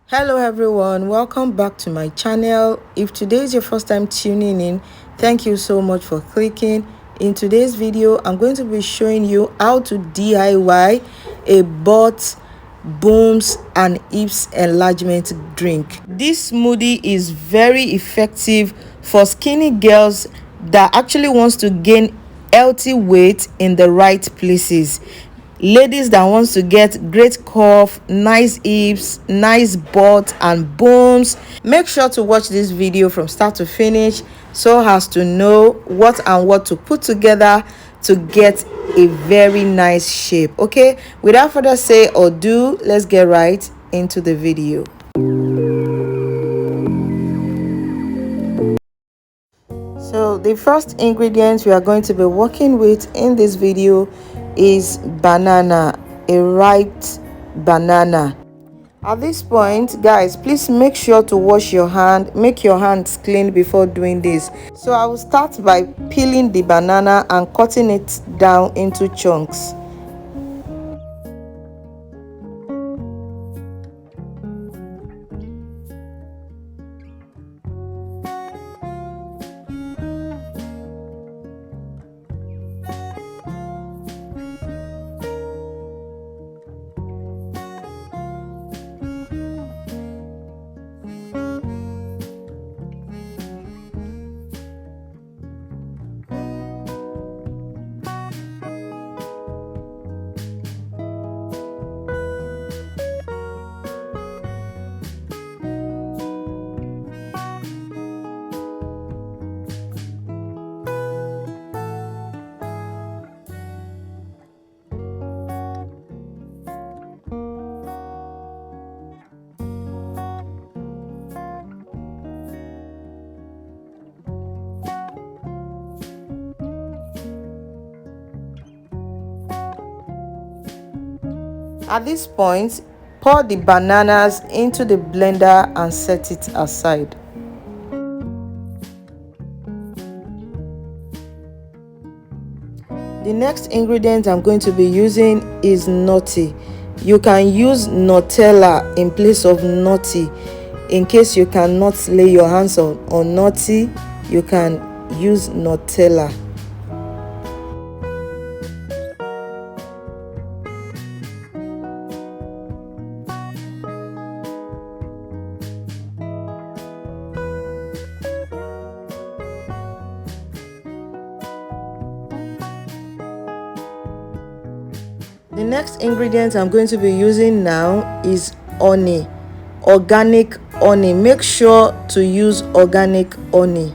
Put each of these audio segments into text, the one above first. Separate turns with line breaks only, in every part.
Hello everyone, welcome back to my channel. If today is your first time tuning in, thank you so much for clicking. In today's video, I'm going to be showing you how to DIY a butt, boobs and hips enlargement drink. This smoothie is very effective for skinny girls that actually wants to gain healthy weight in the right places. Ladies that wants to get great curve, nice hips, nice butt and bones. Make sure to watch this video from start to finish so as to know what to put together to get a very nice shape. Okay, without further say or do, let's get right into the video. So the first ingredients we are going to be working with in this video is banana, a ripe banana. At this point, guys, please make sure to wash your hand, make your hands clean before doing this. So I will start by peeling the banana and cutting it down into chunks. At this point, pour the bananas into the blender and set it aside. The next ingredient I'm going to be using is nutty. You can use Nutella in place of nutty. In case you cannot lay your hands on nutty, you can use Nutella. The next ingredient I'm going to be using now is honey, organic honey. Make sure to use organic honey.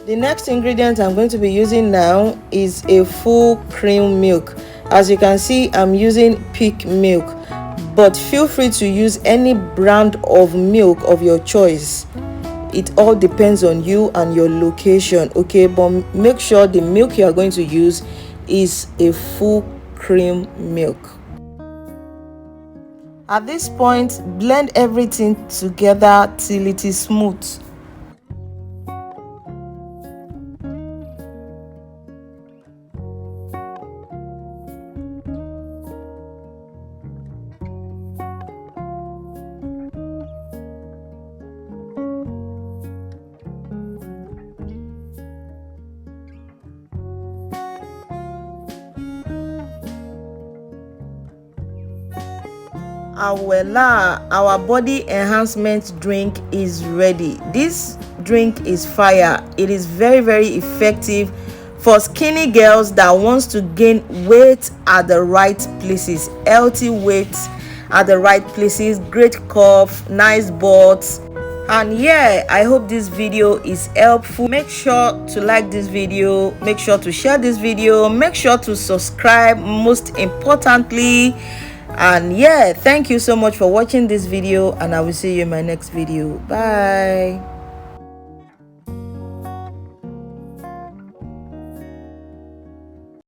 The next ingredient I'm going to be using now is a full cream milk. As you can see, I'm using peak milk, but feel free to use any brand of milk of your choice. It all depends on you and your location, okay? But make sure the milk you are going to use is a full cream milk. At this point, blend everything together till it is smooth. Our body enhancement drink is ready. This drink is fire. It is very effective for skinny girls that wants to gain weight at the right places, healthy weight at the right places, great curve, nice butts. And yeah, I hope this video is helpful. Make sure to like this video, make sure to share this video, make sure to subscribe most importantly. And yeah, thank you so much for watching this video, and I will see you in my next video. Bye.